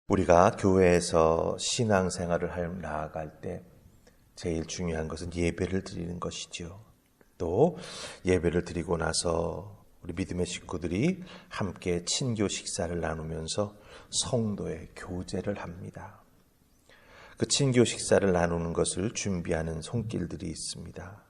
우리가 교회에서 신앙생활을 나아갈 때 제일 중요한 것은 예배를 드리는 것이죠. 또 예배를 드리고 나서 우리 믿음의 식구들이 함께 친교 식사를 나누면서 성도의 교제를 합니다. 그 친교 식사를 나누는 것을 준비하는 손길들이 있습니다.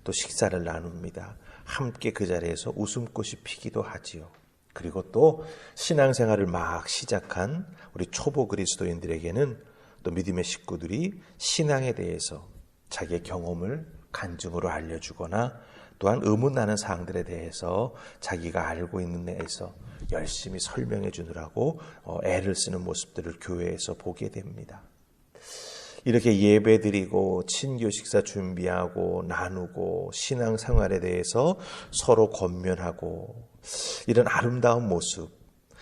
또 식사를 나눕니다. 함께 그 자리에서 웃음꽃이 피기도 하지요. 그리고 또 신앙생활을 막 시작한 우리 초보 그리스도인들에게는 또 믿음의 식구들이 신앙에 대해서 자기의 경험을 간증으로 알려주거나 또한 의문나는 사항들에 대해서 자기가 알고 있는 데에서 열심히 설명해 주느라고 애를 쓰는 모습들을 교회에서 보게 됩니다. 이렇게 예배드리고 친교 식사 준비하고 나누고 신앙생활에 대해서 서로 권면하고 이런 아름다운 모습,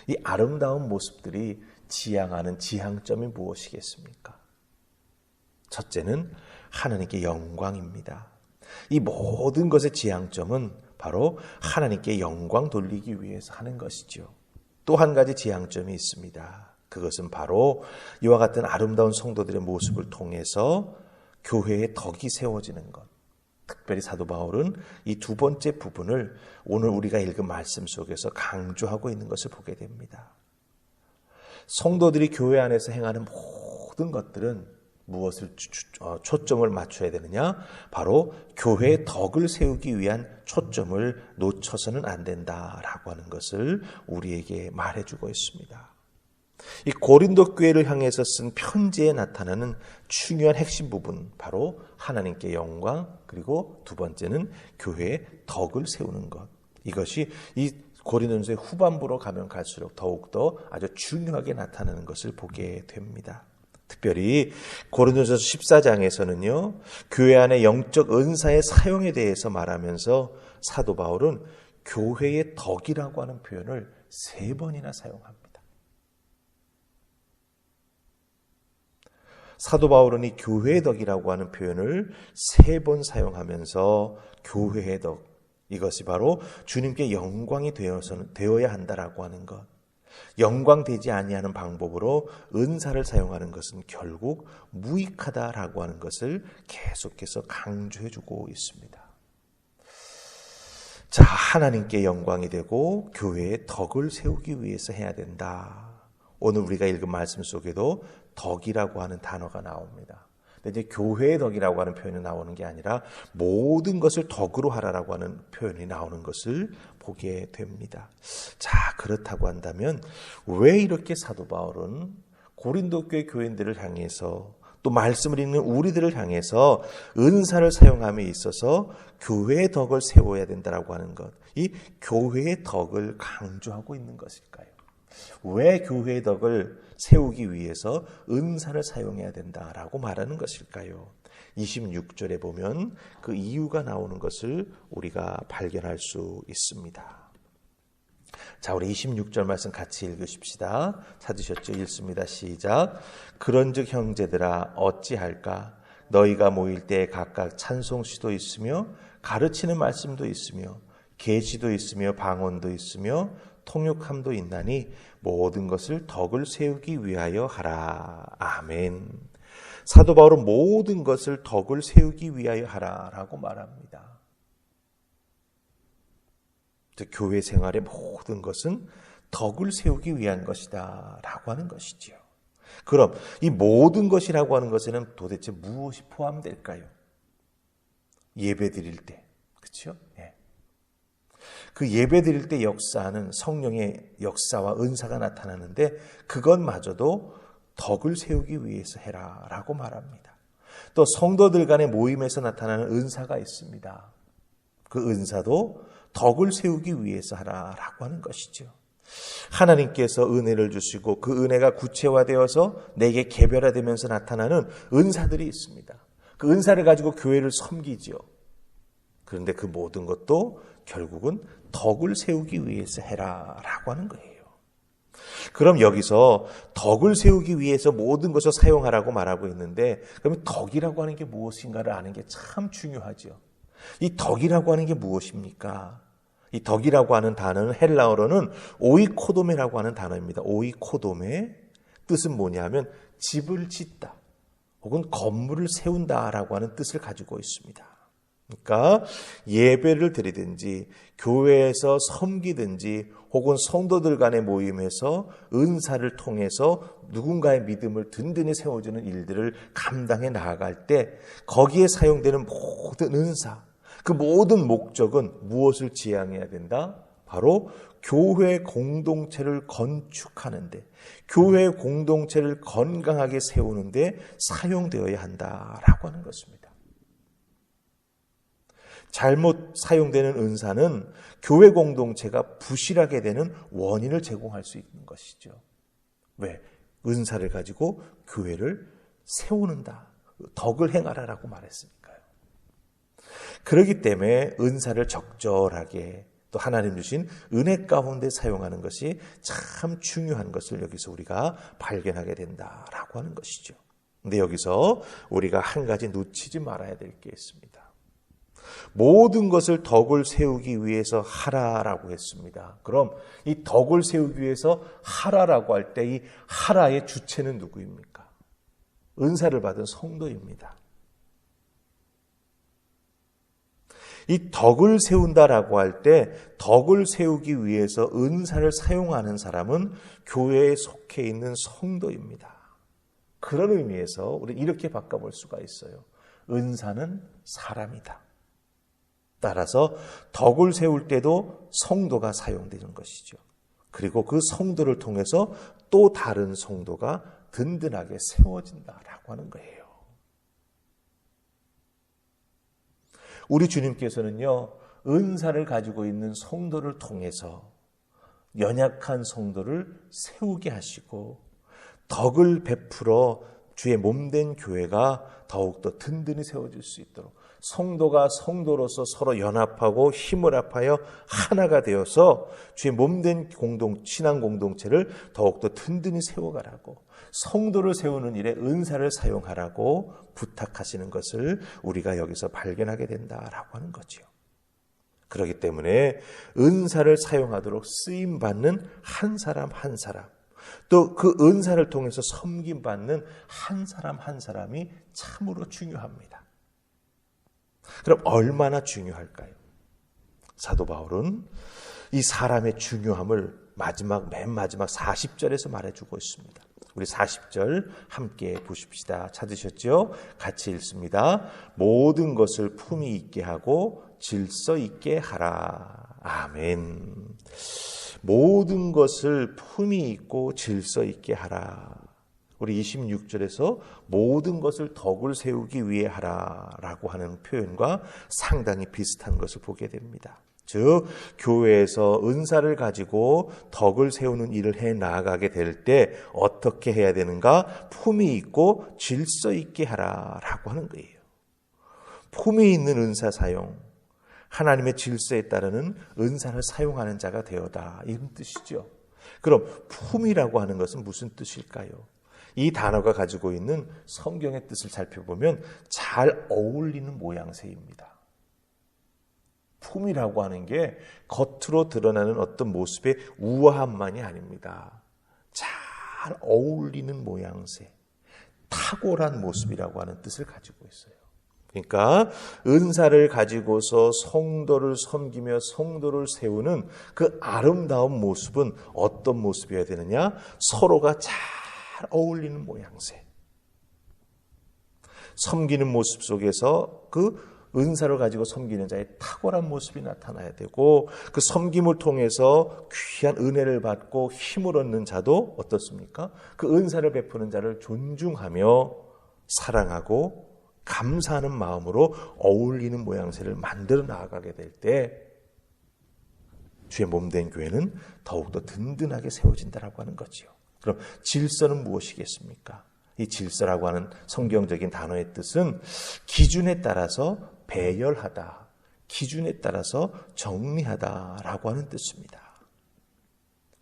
이 아름다운 모습들이 지향하는 지향점이 무엇이겠습니까? 첫째는 하나님께 영광입니다. 이 모든 것의 지향점은 바로 하나님께 영광 돌리기 위해서 하는 것이죠. 또 한 가지 지향점이 있습니다. 그것은 바로 이와 같은 아름다운 성도들의 모습을 통해서 교회의 덕이 세워지는 것. 특별히 사도 바울은 이 두 번째 부분을 오늘 우리가 읽은 말씀 속에서 강조하고 있는 것을 보게 됩니다. 성도들이 교회 안에서 행하는 모든 것들은 무엇을 초점을 맞춰야 되느냐? 바로 교회의 덕을 세우기 위한 초점을 놓쳐서는 안 된다라고 하는 것을 우리에게 말해주고 있습니다. 이 고린도 교회를 향해서 쓴 편지에 나타나는 중요한 핵심 부분, 바로 하나님께 영광, 그리고 두 번째는 교회의 덕을 세우는 것. 이것이 이 고린도전서의 후반부로 가면 갈수록 더욱더 아주 중요하게 나타나는 것을 보게 됩니다. 특별히 고린도전서 14장에서는요, 교회 안의 영적 은사의 사용에 대해서 말하면서 사도 바울은 교회의 덕이라고 하는 표현을 3번이나 사용합니다. 사도 바울은 이 교회의 덕이라고 하는 표현을 3번 사용하면서 교회의 덕, 이것이 바로 주님께 영광이 되어야 한다라고 하는 것. 영광되지 아니하는 방법으로 은사를 사용하는 것은 결국 무익하다라고 하는 것을 계속해서 강조해주고 있습니다. 자, 하나님께 영광이 되고 교회의 덕을 세우기 위해서 해야 된다. 오늘 우리가 읽은 말씀 속에도 덕이라고 하는 단어가 나옵니다. 근데 이제 교회의 덕이라고 하는 표현이 나오는 게 아니라 모든 것을 덕으로 하라라고 하는 표현이 나오는 것을 보게 됩니다. 자, 그렇다고 한다면 왜 이렇게 사도 바울은 고린도 교회 교인들을 향해서 또 말씀을 읽는 우리들을 향해서 은사를 사용함에 있어서 교회의 덕을 세워야 된다라고 하는 것, 이 교회의 덕을 강조하고 있는 것일까요? 왜 교회의 덕을 세우기 위해서 은사를 사용해야 된다라고 말하는 것일까요? 26절에 보면 그 이유가 나오는 것을 우리가 발견할 수 있습니다. 자, 우리 26절 말씀 같이 읽으십시다. 찾으셨죠? 읽습니다. 시작. 그런즉 형제들아 어찌할까? 너희가 모일 때 각각 찬송시도 있으며 가르치는 말씀도 있으며 계시도 있으며 방언도 있으며 통역함도 있나니 모든 것을 덕을 세우기 위하여 하라. 아멘. 사도 바울은 모든 것을 덕을 세우기 위하여 하라라고 말합니다. 교회 생활의 모든 것은 덕을 세우기 위한 것이다 라고 하는 것이지요. 그럼 이 모든 것이라고 하는 것에는 도대체 무엇이 포함될까요? 예배 드릴 때, 그렇죠? 예. 그 예배 드릴 때 역사하는 성령의 역사와 은사가 나타나는데 그것마저도 덕을 세우기 위해서 해라 라고 말합니다. 또 성도들 간의 모임에서 나타나는 은사가 있습니다. 그 은사도 덕을 세우기 위해서 하라라고 하는 것이죠. 하나님께서 은혜를 주시고 그 은혜가 구체화되어서 내게 개별화되면서 나타나는 은사들이 있습니다. 그 은사를 가지고 교회를 섬기죠. 그런데 그 모든 것도 결국은 덕을 세우기 위해서 해라라고 하는 거예요. 그럼 여기서 덕을 세우기 위해서 모든 것을 사용하라고 말하고 있는데, 그러면 덕이라고 하는 게 무엇인가를 아는 게 참 중요하죠. 이 덕이라고 하는 게 무엇입니까? 이 덕이라고 하는 단어는 헬라어로는 오이코도메라고 하는 단어입니다. 오이코도메. 뜻은 뭐냐 하면 집을 짓다 혹은 건물을 세운다라고 하는 뜻을 가지고 있습니다. 그러니까 예배를 드리든지 교회에서 섬기든지 혹은 성도들 간의 모임에서 은사를 통해서 누군가의 믿음을 든든히 세워주는 일들을 감당해 나아갈 때 거기에 사용되는 모든 은사, 그 모든 목적은 무엇을 지향해야 된다? 바로 교회 공동체를 건축하는데, 교회 공동체를 건강하게 세우는데 사용되어야 한다라고 하는 것입니다. 잘못 사용되는 은사는 교회 공동체가 부실하게 되는 원인을 제공할 수 있는 것이죠. 왜? 은사를 가지고 교회를 세우는다, 덕을 행하라라고 말했으니까요. 그렇기 때문에 은사를 적절하게 또 하나님 주신 은혜 가운데 사용하는 것이 참 중요한 것을 여기서 우리가 발견하게 된다라고 하는 것이죠. 근데 여기서 우리가 한 가지 놓치지 말아야 될 게 있습니다. 모든 것을 덕을 세우기 위해서 하라라고 했습니다. 그럼 이 덕을 세우기 위해서 하라라고 할 때 이 하라의 주체는 누구입니까? 은사를 받은 성도입니다. 이 덕을 세운다라고 할 때 덕을 세우기 위해서 은사를 사용하는 사람은 교회에 속해 있는 성도입니다. 그런 의미에서 우리는 이렇게 바꿔볼 수가 있어요. 은사는 사람이다. 따라서 덕을 세울 때도 성도가 사용되는 것이죠. 그리고 그 성도를 통해서 또 다른 성도가 든든하게 세워진다라고 하는 거예요. 우리 주님께서는요, 은사를 가지고 있는 성도를 통해서 연약한 성도를 세우게 하시고 덕을 베풀어 주의 몸된 교회가 더욱더 든든히 세워질 수 있도록 성도가 성도로서 서로 연합하고 힘을 합하여 하나가 되어서 주의 몸된 신앙 공동체를 더욱더 든든히 세워가라고, 성도를 세우는 일에 은사를 사용하라고 부탁하시는 것을 우리가 여기서 발견하게 된다라고 하는 거죠. 그렇기 때문에 은사를 사용하도록 쓰임받는 한 사람 한 사람, 또 그 은사를 통해서 섬김받는 한 사람 한 사람이 참으로 중요합니다. 그럼 얼마나 중요할까요? 사도 바울은 이 사람의 중요함을 맨 마지막 40절에서 말해주고 있습니다. 우리 40절 함께 보십시다. 찾으셨죠? 같이 읽습니다. 모든 것을 품위 있게 하고 질서 있게 하라. 아멘. 모든 것을 품위 있고 질서 있게 하라. 우리 26절에서 모든 것을 덕을 세우기 위해 하라라고 하는 표현과 상당히 비슷한 것을 보게 됩니다. 즉 교회에서 은사를 가지고 덕을 세우는 일을 해 나아가게 될 때 어떻게 해야 되는가? 품위 있고 질서 있게 하라라고 하는 거예요. 품위 있는 은사 사용, 하나님의 질서에 따르는 은사를 사용하는 자가 되어다, 이런 뜻이죠. 그럼 품위라고 하는 것은 무슨 뜻일까요? 이 단어가 가지고 있는 성경의 뜻을 살펴보면 잘 어울리는 모양새입니다. 품이라고 하는 게 겉으로 드러나는 어떤 모습의 우아함만이 아닙니다. 잘 어울리는 모양새, 탁월한 모습이라고 하는 뜻을 가지고 있어요. 그러니까 은사를 가지고서 성도를 섬기며 성도를 세우는 그 아름다운 모습은 어떤 모습이어야 되느냐? 서로가 잘 어울리는 모양새. 섬기는 모습 속에서 그 은사를 가지고 섬기는 자의 탁월한 모습이 나타나야 되고, 그 섬김을 통해서 귀한 은혜를 받고 힘을 얻는 자도 어떻습니까? 그 은사를 베푸는 자를 존중하며 사랑하고 감사하는 마음으로 어울리는 모양새를 만들어 나아가게 될 때 주의 몸된 교회는 더욱더 든든하게 세워진다라고 하는 거지요. 그럼 질서는 무엇이겠습니까? 이 질서라고 하는 성경적인 단어의 뜻은 기준에 따라서 배열하다, 기준에 따라서 정리하다라고 하는 뜻입니다.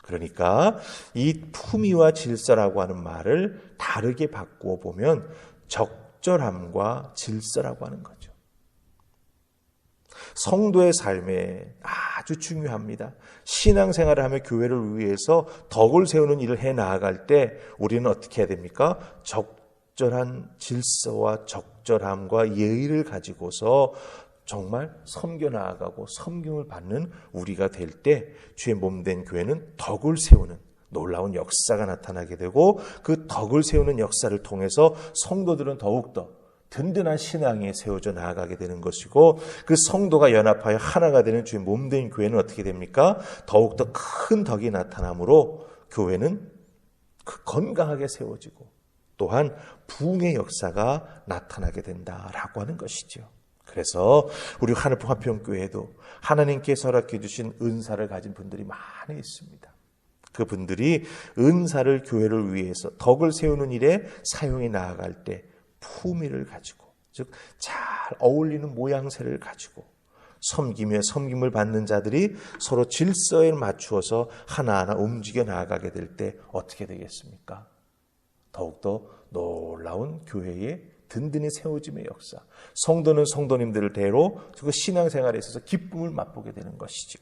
그러니까 이 품위와 질서라고 하는 말을 다르게 바꾸어 보면 적절함과 질서라고 하는 거죠. 성도의 삶에 아주 중요합니다. 신앙생활을 하며 교회를 위해서 덕을 세우는 일을 해 나아갈 때 우리는 어떻게 해야 됩니까? 적절한 질서와 적절함과 예의를 가지고서 정말 섬겨 나아가고 섬김을 받는 우리가 될 때 주의 몸된 교회는 덕을 세우는 놀라운 역사가 나타나게 되고 그 덕을 세우는 역사를 통해서 성도들은 더욱더 든든한 신앙에 세워져 나아가게 되는 것이고 그 성도가 연합하여 하나가 되는 주의 몸된 교회는 어떻게 됩니까? 더욱더 큰 덕이 나타나므로 교회는 건강하게 세워지고 또한 부흥의 역사가 나타나게 된다라고 하는 것이죠. 그래서 우리 하늘품 화평교회에도 하나님께서 허락해 주신 은사를 가진 분들이 많이 있습니다. 그분들이 은사를 교회를 위해서 덕을 세우는 일에 사용해 나아갈 때 품위를 가지고 즉 잘 어울리는 모양새를 가지고 섬기며 섬김을 받는 자들이 서로 질서에 맞추어서 하나하나 움직여 나아가게 될 때 어떻게 되겠습니까? 더욱더 놀라운 교회의 든든히 세워짐의 역사, 성도는 성도님들을 대로 그 신앙생활에 있어서 기쁨을 맛보게 되는 것이죠.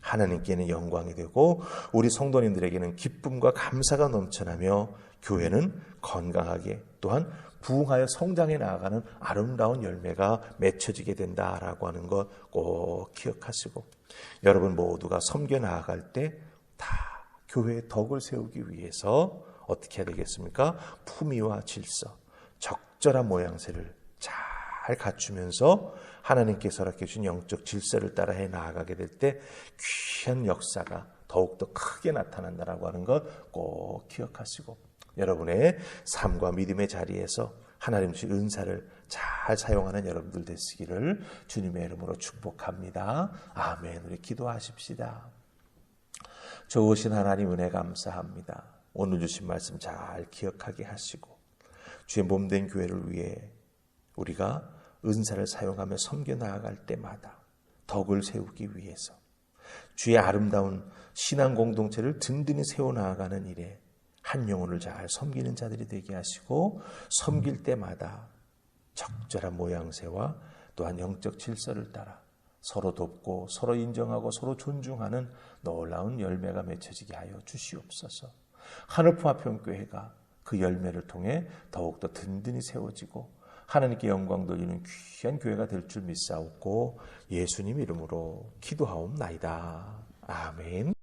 하나님께는 영광이 되고 우리 성도님들에게는 기쁨과 감사가 넘쳐나며 교회는 건강하게 또한 부흥하여 성장해 나아가는 아름다운 열매가 맺혀지게 된다라고 하는 것 꼭 기억하시고 여러분 모두가 섬겨 나아갈 때 다 교회의 덕을 세우기 위해서 어떻게 해야 되겠습니까? 품위와 질서, 적절한 모양새를 잘 갖추면서 하나님께서 허락해 주신 영적 질서를 따라 해 나아가게 될 때 귀한 역사가 더욱더 크게 나타난다라고 하는 것 꼭 기억하시고 여러분의 삶과 믿음의 자리에서 하나님 주신 은사를 잘 사용하는 여러분들 되시기를 주님의 이름으로 축복합니다. 아멘. 우리 기도하십시다. 좋으신 하나님 은혜 감사합니다. 오늘 주신 말씀 잘 기억하게 하시고 주의 몸된 교회를 위해 우리가 은사를 사용하며 섬겨 나아갈 때마다 덕을 세우기 위해서 주의 아름다운 신앙 공동체를 든든히 세워나가는 일에 한 영혼을 잘 섬기는 자들이 되게 하시고 섬길 때마다 적절한 모양새와 또한 영적 질서를 따라 서로 돕고 서로 인정하고 서로 존중하는 놀라운 열매가 맺혀지게 하여 주시옵소서. 하늘품 화평교회가 그 열매를 통해 더욱더 든든히 세워지고 하나님께 영광 돌리는 귀한 교회가 될 줄 믿사옵고 예수님 이름으로 기도하옵나이다. 아멘.